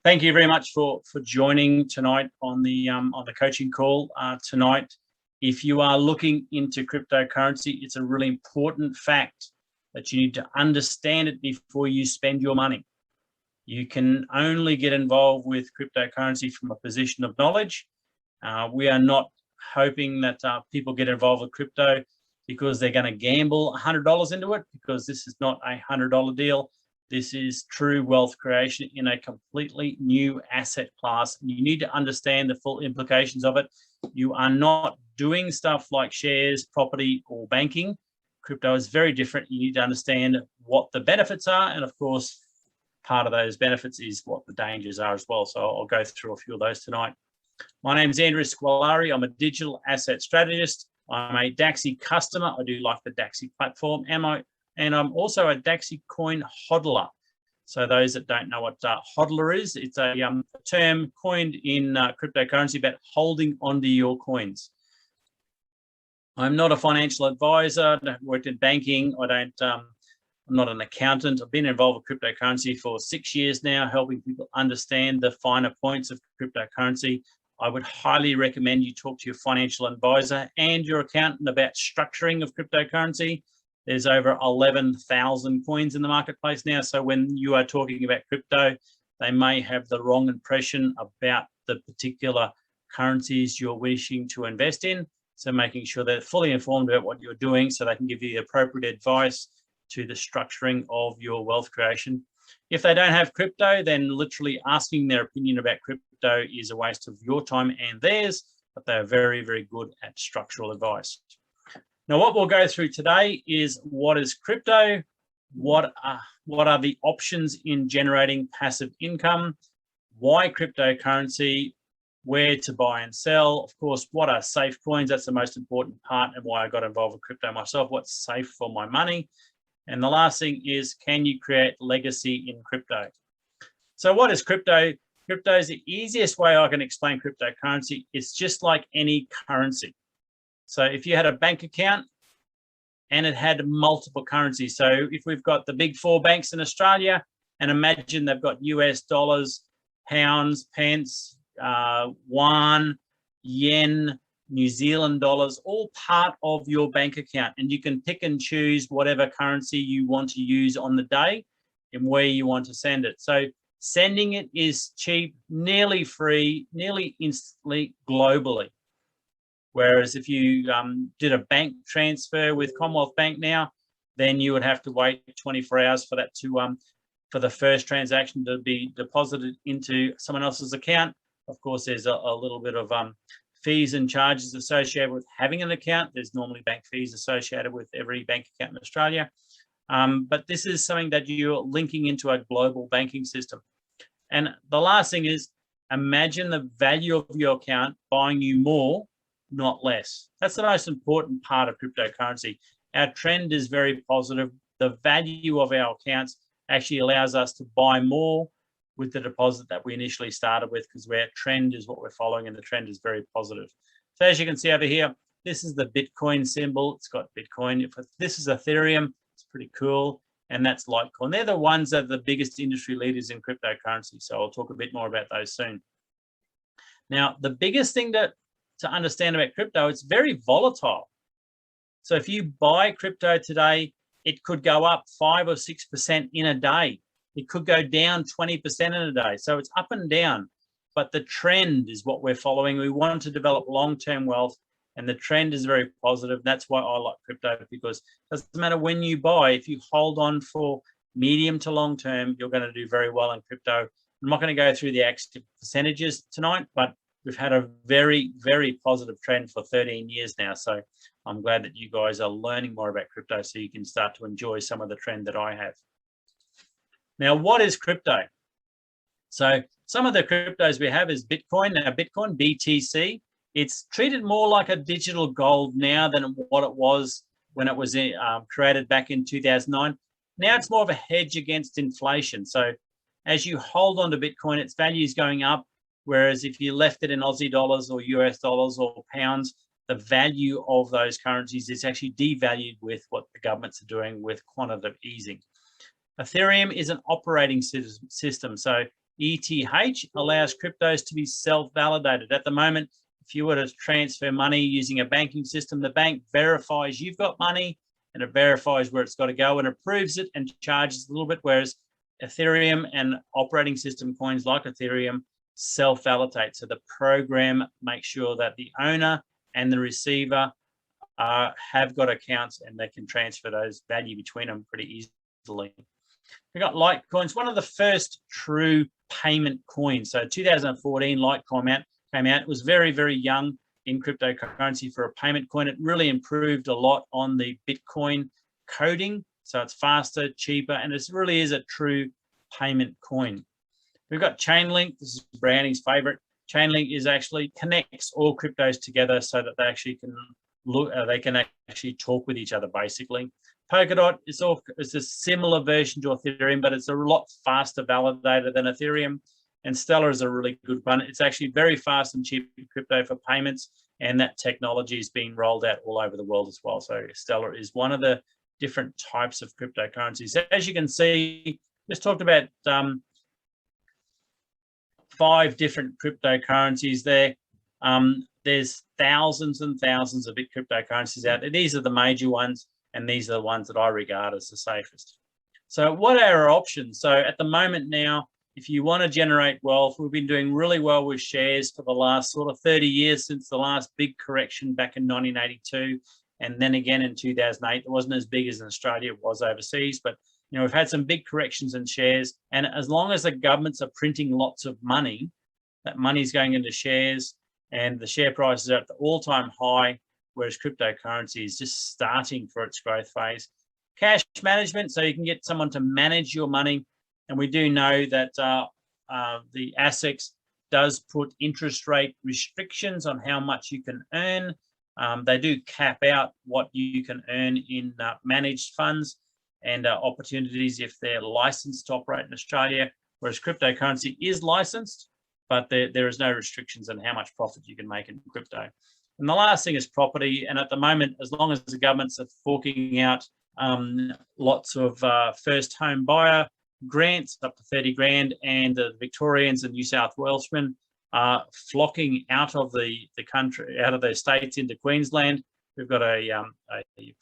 Thank you very much for joining tonight on the coaching call tonight. If you are looking into cryptocurrency, it's a really important fact that you need to understand it before you spend your money. You can only get involved with cryptocurrency from a position of knowledge. We are not hoping that people get involved with crypto because they're going to gamble $100 into it, because this is not a $100 deal. This is true wealth creation in a completely new asset class. You need to understand the full implications of it. You are not doing stuff like shares, property, or banking. Crypto is very different. You need to understand what the benefits are. And of course, part of those benefits is what the dangers are as well. So I'll go through a few of those tonight. My name is Andrew Squalari. I'm a digital asset strategist. I'm a Dacxi customer. I do like the Dacxi platform. And I'm also a Dacxi coin hodler. So those that don't know what hodler is, it's a term coined in cryptocurrency about holding onto your coins. I'm not a financial advisor. I haven't worked in banking. I'm not an accountant. I've been involved with cryptocurrency for 6 years now, helping people understand the finer points of cryptocurrency. I would highly recommend you talk to your financial advisor and your accountant about structuring of cryptocurrency. There's over 11,000 coins in the marketplace now. So when you are talking about crypto, they may have the wrong impression about the particular currencies you're wishing to invest in. So making sure they're fully informed about what you're doing so they can give you the appropriate advice to the structuring of your wealth creation. If they don't have crypto, then literally asking their opinion about crypto is a waste of your time and theirs, but they're very, very good at structural advice. Now, what we'll go through today is what is crypto, what are the options in generating passive income, why cryptocurrency, where to buy and sell, of course, what are safe coins, that's the most important part and why I got involved with crypto myself, what's safe for my money. And the last thing is, can you create legacy in crypto? So what is crypto? Crypto is the easiest way I can explain cryptocurrency. It's just like any currency. So if you had a bank account and it had multiple currencies, so if we've got the big 4 banks in Australia, and imagine they've got US dollars, pounds, pence, yuan, yen, New Zealand dollars, all part of your bank account. And you can pick and choose whatever currency you want to use on the day and where you want to send it. So sending it is cheap, nearly free, nearly instantly globally. Whereas if you did a bank transfer with Commonwealth Bank now, then you would have to wait 24 hours for that to for the first transaction to be deposited into someone else's account. Of course, there's a little bit of fees and charges associated with having an account. There's normally bank fees associated with every bank account in Australia. But this is something that you're linking into a global banking system. And the last thing is, imagine the value of your account buying you more, not less. That's the most important part of cryptocurrency. Our trend is very positive. The value of our accounts actually allows us to buy more with the deposit that we initially started with, because our trend is what we're following, and the trend is very positive. So as you can see over here, this is the Bitcoin symbol. It's got Bitcoin. If this is Ethereum, it's pretty cool. And that's Litecoin. They're the ones that are the biggest industry leaders in cryptocurrency. So I'll talk a bit more about those soon. Now, the biggest thing to understand about crypto, it's very volatile. So if you buy crypto today, it could go up 5 or 6% in a day. It could go down 20% in a day. So it's up and down, but the trend is what we're following. We want to develop long-term wealth, and the trend is very positive. That's why I like crypto, because it doesn't matter when you buy, if you hold on for medium to long term, you're going to do very well in crypto. I'm not going to go through the active percentages tonight, but we've had a very, very positive trend for 13 years now. So I'm glad that you guys are learning more about crypto so you can start to enjoy some of the trend that I have. Now, what is crypto? So some of the cryptos we have is Bitcoin. Now, Bitcoin, BTC, it's treated more like a digital gold now than what it was when it was created back in 2009. Now it's more of a hedge against inflation. So as you hold on to Bitcoin, its value is going up. Whereas if you left it in Aussie dollars or US dollars or pounds, the value of those currencies is actually devalued with what the governments are doing with quantitative easing. Ethereum is an operating system. So ETH allows cryptos to be self-validated. At the moment, if you were to transfer money using a banking system, the bank verifies you've got money and it verifies where it's got to go and approves it and charges a little bit, whereas Ethereum and operating system coins like Ethereum self-validate. So the program makes sure that the owner and the receiver have got accounts and they can transfer those value between them pretty easily. We've got Litecoins, one of the first true payment coins. So 2014, Litecoin came out. It was very, very young in cryptocurrency for a payment coin. It really improved a lot on the Bitcoin coding. So it's faster, cheaper, and it really is a true payment coin. We've got Chainlink. This is Brownie's favorite. Chainlink is actually connects all cryptos together so that they actually can look. They can actually talk with each other. Basically, Polkadot is a similar version to Ethereum, but it's a lot faster validator than Ethereum. And Stellar is a really good one. It's actually very fast and cheap crypto for payments, and that technology is being rolled out all over the world as well. So Stellar is one of the different types of cryptocurrencies. As you can see, just talked about 5 different cryptocurrencies there. There's thousands and thousands of big cryptocurrencies out there. These are the major ones, and these are the ones that I regard as the safest. So what are our options? So at the moment now, if you want to generate wealth, we've been doing really well with shares for the last sort of 30 years since the last big correction back in 1982. And then again in 2008, it wasn't as big as in Australia, it was overseas, but you know, we've had some big corrections in shares. And as long as the governments are printing lots of money, that money is going into shares and the share prices are at the all-time high, whereas cryptocurrency is just starting for its growth phase. Cash management, so you can get someone to manage your money. And we do know that the ASIC does put interest rate restrictions on how much you can earn. They do cap out what you can earn in managed funds and opportunities if they're licensed to operate in Australia, whereas cryptocurrency is licensed, but there is no restrictions on how much profit you can make in crypto. And the last thing is property. And at the moment, as long as the governments are forking out lots of first home buyer grants up to 30 grand, and the Victorians and New South Welshmen are flocking out of the country, out of their states into Queensland. We've got a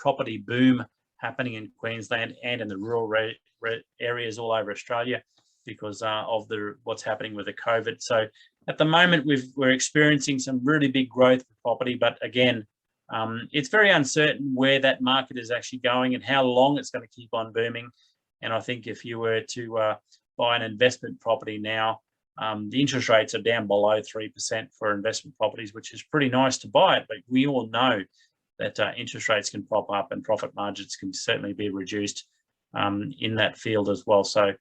property boom happening in Queensland and in the rural areas all over Australia because of what's happening with the COVID. So at the moment, we're experiencing some really big growth for property, but again, it's very uncertain where that market is actually going and how long it's going to keep on booming. And I think if you were to buy an investment property now, the interest rates are down below 3% for investment properties, which is pretty nice to buy it. But we all know that interest rates can pop up and profit margins can certainly be reduced in that field as well. So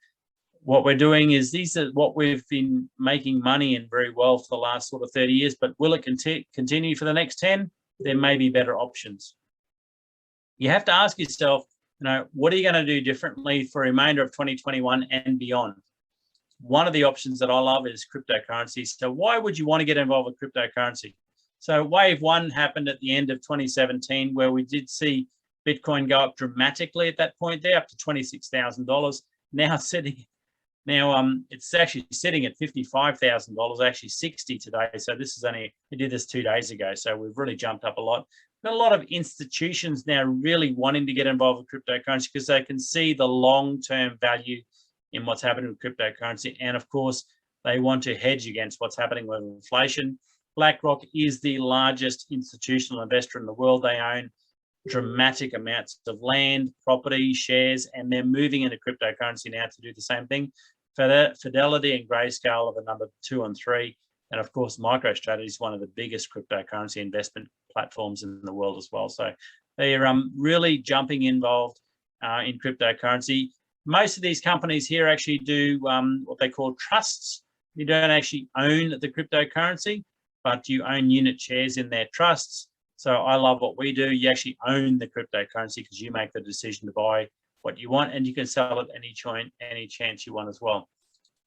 what we're doing is these are what we've been making money in very well for the last sort of 30 years, but will it continue for the next 10? There may be better options. You have to ask yourself, you know, what are you going to do differently for the remainder of 2021 and beyond? One of the options that I love is cryptocurrency. So why would you want to get involved with cryptocurrency? So wave 1 happened at the end of 2017, where we did see Bitcoin go up dramatically at that point there, up to $26,000. Now it's actually sitting at $55,000, actually 60 today. So this is we did this 2 days ago. So we've really jumped up a lot. Got a lot of institutions now really wanting to get involved with cryptocurrency because they can see the long-term value in what's happening with cryptocurrency. And of course, they want to hedge against what's happening with inflation. BlackRock is the largest institutional investor in the world. They own dramatic amounts of land, property, shares, and they're moving into cryptocurrency now to do the same thing. Fidelity and Grayscale are the number 2 and 3. And of course, MicroStrategy is one of the biggest cryptocurrency investment platforms in the world as well. So they are really jumping involved in cryptocurrency. Most of these companies here actually do what they call trusts. You don't actually own the cryptocurrency, but you own unit shares in their trusts. So I love what we do. You actually own the cryptocurrency because you make the decision to buy what you want, and you can sell it any chance you want as well.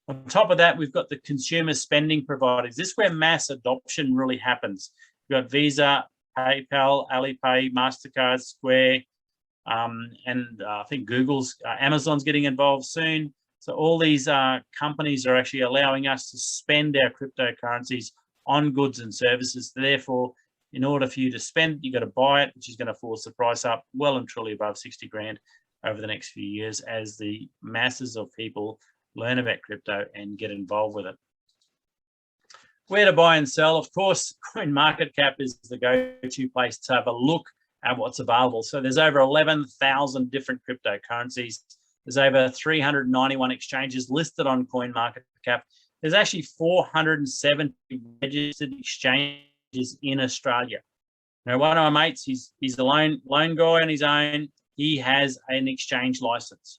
On top of that, we've got the consumer spending providers. This is where mass adoption really happens. You've got Visa, PayPal, Alipay, MasterCard, Square, and I think Amazon's getting involved soon. So all these companies are actually allowing us to spend our cryptocurrencies on goods and services. Therefore, in order for you to spend, you've got to buy it, which is going to force the price up well and truly above 60 grand over the next few years as the masses of people learn about crypto and get involved with it. Where to buy and sell? Of course, CoinMarketCap is the go-to place to have a look at what's available. So there's over 11,000 different cryptocurrencies. There's over 391 exchanges listed on CoinMarketCap. There's actually 470 registered exchanges in Australia. Now, one of my mates, he's a lone guy on his own. He has an exchange license.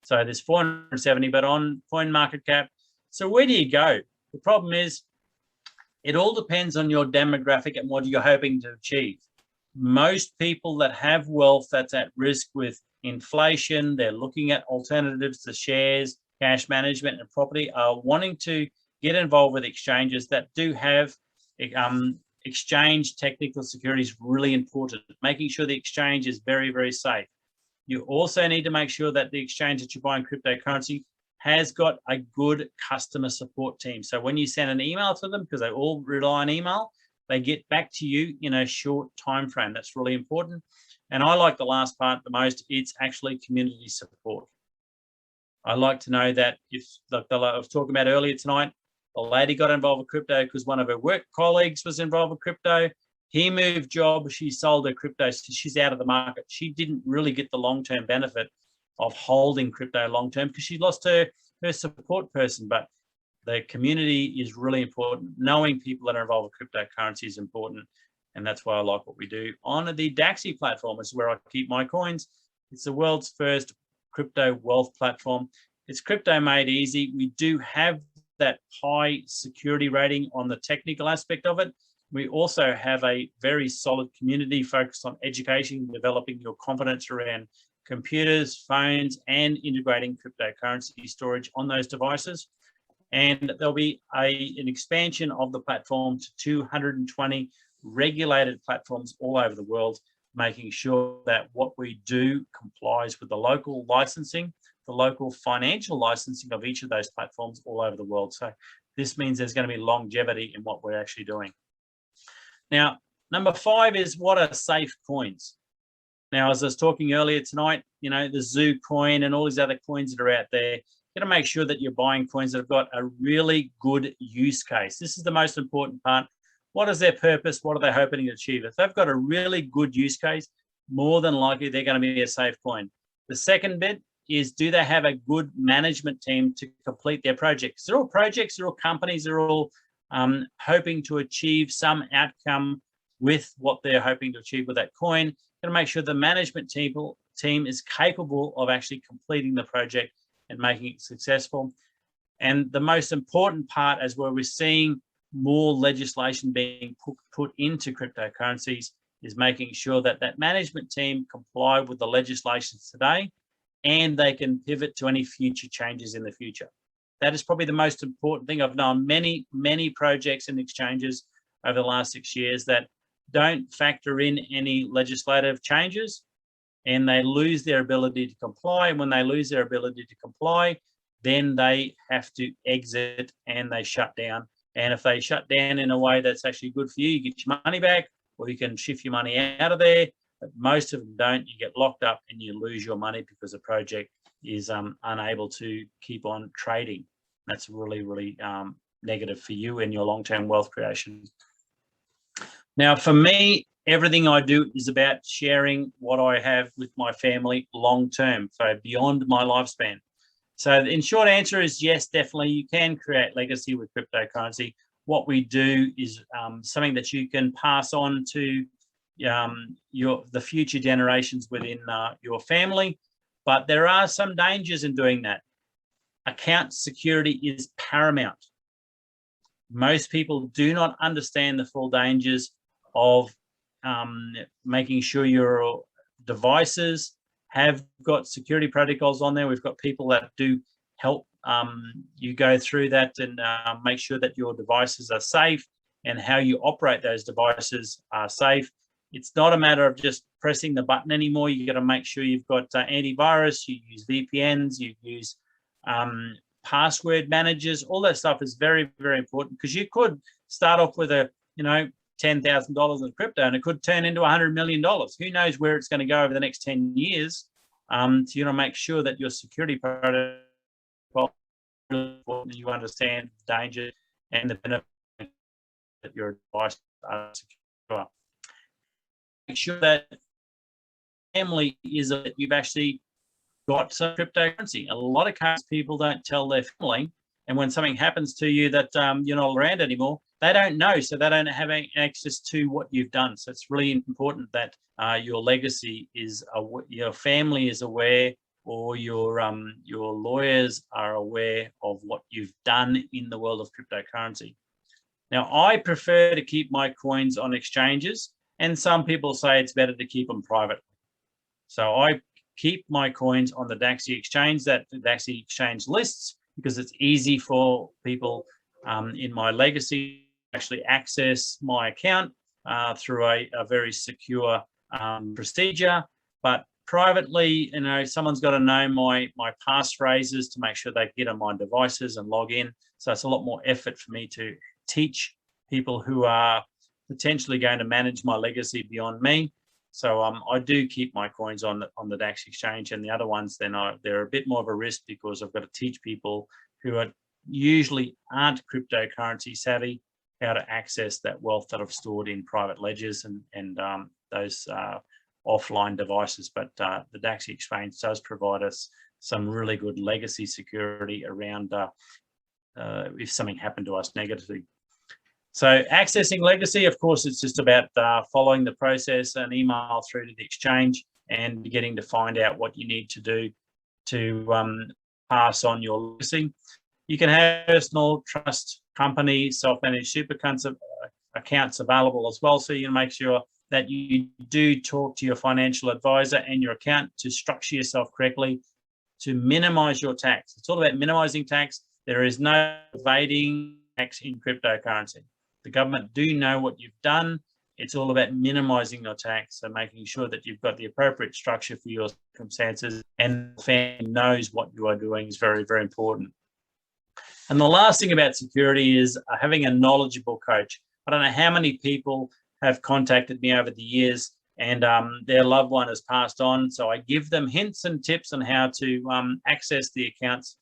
So there's 470, but on CoinMarketCap. So where do you go? The problem is it all depends on your demographic and what you're hoping to achieve. Most people that have wealth that's at risk with inflation, they're looking at alternatives to shares, cash management, and property, are wanting to get involved with exchanges that do have exchange technical security is really important. Making sure the exchange is very, very safe. You also need to make sure that the exchange that you're buying cryptocurrency has got a good customer support team. So when you send an email to them, because they all rely on email, they get back to you in a short time frame. That's really important. And I like the last part the most. It's actually community support. I like to know that if, like I was talking about earlier tonight, a lady got involved with crypto because one of her work colleagues was involved with crypto. He moved job, she sold her crypto, so she's out of the market. She didn't really get the long-term benefit of holding crypto long-term because she lost her support person. But the community is really important. Knowing people that are involved with cryptocurrency is important. And that's why I like what we do on the Dacxi platform. Is where I keep my coins. It's the world's first crypto wealth platform. It's crypto made easy. We do have that high security rating on the technical aspect of it. We also have a very solid community focused on education, developing your confidence around computers, phones, and integrating cryptocurrency storage on those devices. And there'll be an expansion of the platform to 220 regulated platforms all over the world, making sure that what we do complies with the local licensing, the local financial licensing of each of those platforms all over the world. So this means there's going to be longevity in what we're actually doing. Now, number 5 is what are safe coins? Now, as I was talking earlier tonight, you know, the Zoo coin and all these other coins that are out there, you got to make sure that you're buying coins that have got a really good use case. This is the most important part. What is their purpose? What are they hoping to achieve? If they've got a really good use case, more than likely they're going to be a safe coin. The second bit is, do they have a good management team to complete their projects? They're all projects, they're all companies, they're all hoping to achieve some outcome with what they're hoping to achieve with that coin. Got to make sure the management team is capable of actually completing the project and making it successful. And the most important part, as where we're seeing more legislation being put into cryptocurrencies, is making sure that that management team comply with the legislations today and they can pivot to any future changes in the future. That is probably the most important thing. I've known many, many projects and exchanges over the last 6 years that don't factor in any legislative changes and they lose their ability to comply. And when they lose their ability to comply, then they have to exit and they shut down. And if they shut down in a way that's actually good for you, you get your money back, or you can shift your money out of there. But most of them don't. You get locked up and you lose your money because the project is unable to keep on trading. That's really, really negative for you and your long-term wealth creation. Now, for me, everything I do is about sharing what I have with my family long-term, so beyond my lifespan. So in short answer is yes, definitely you can create legacy with cryptocurrency. What we do is something that you can pass on to the future generations within your family, but there are some dangers in doing that. Account security is paramount. Most people do not understand the full dangers of making sure your devices have got security protocols on there. We've got people that do help you go through that and make sure that your devices are safe and how you operate those devices are safe. It's not a matter of just pressing the button anymore. You got to make sure you've got antivirus, you use VPNs, you use password managers, all that stuff is very, very important, because you could start off with a, $10,000 in crypto and it could turn into $100 million. Who knows where it's going to go over the next 10 years? So make sure that your security protocol, you understand the danger and the benefit that your device are secure. Make sure that family is that you've actually got some cryptocurrency. A lot of times people don't tell their family, and when something happens to you that you're not around anymore, they don't know, so they don't have access to what you've done. So it's really important that your legacy is, your family is aware, or your lawyers are aware of what you've done in the world of cryptocurrency. Now, I prefer to keep my coins on exchanges, and some people say it's better to keep them privately. So I keep my coins on the Dacxi exchange that the Dacxi exchange lists, because it's easy for people in my legacy to actually access my account through a very secure procedure. But privately, someone's got to know my passphrases to make sure they get on my devices and log in. So it's a lot more effort for me to teach people who are potentially going to manage my legacy beyond me. So I do keep my coins on the Dacxi exchange, and the other ones, they're a bit more of a risk, because I've got to teach people who usually aren't cryptocurrency savvy how to access that wealth that I've stored in private ledgers and those offline devices. But the Dacxi exchange does provide us some really good legacy security around if something happened to us negatively. So accessing legacy, of course, it's just about following the process, an email through to the exchange, and getting to find out what you need to do to pass on your legacy. You can have personal, trust, company, self-managed super accounts available as well. So you make sure that you do talk to your financial advisor and your accountant to structure yourself correctly to minimize your tax. It's all about minimizing tax. There is no evading tax in cryptocurrency. The government do know what you've done. It's all about minimizing your tax, so making sure that you've got the appropriate structure for your circumstances, and the family knows what you are doing is very, very important. And the last thing about security is having a knowledgeable coach. I don't know how many people have contacted me over the years, and their loved one has passed on. So I give them hints and tips on how to access the accounts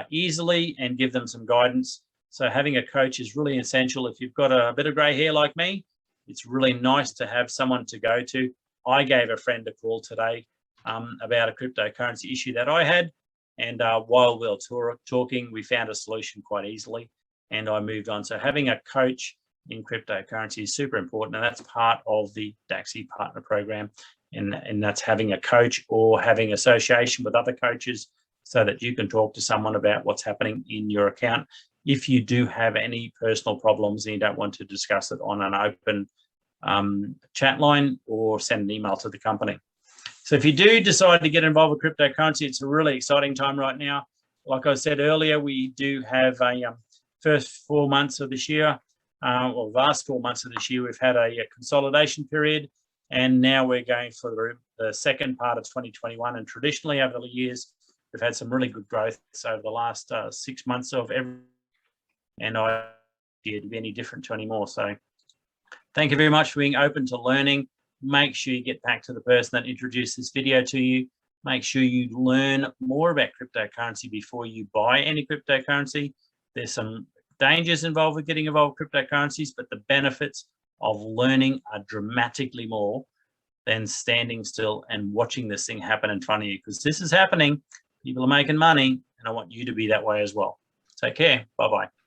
easily, and give them some guidance. So having a coach is really essential. If you've got a bit of grey hair like me, it's really nice to have someone to go to. I gave a friend a call today about a cryptocurrency issue that I had. And while we were talking, we found a solution quite easily, and I moved on. So having a coach in cryptocurrency is super important, and that's part of the Dacxi partner program. And that's having a coach or having association with other coaches, so that you can talk to someone about what's happening in your account if you do have any personal problems and you don't want to discuss it on an open chat line, or send an email to the company. So if you do decide to get involved with cryptocurrency, it's a really exciting time right now. Like I said earlier, we do have a first 4 months of this year, or last 4 months of this year, we've had a consolidation period, and now we're going for the second part of 2021. And traditionally over the years, we've had some really good growth over the last 6 months of every, and I did be any different to anymore. So thank you very much for being open to learning. Make sure you get back to the person that introduced this video to you. Make sure you learn more about cryptocurrency before you buy any cryptocurrency. There's some dangers involved with getting involved with cryptocurrencies, but the benefits of learning are dramatically more than standing still and watching this thing happen in front of you, because this is happening. People are making money, and I want you to be that way as well. Take care. Bye-bye.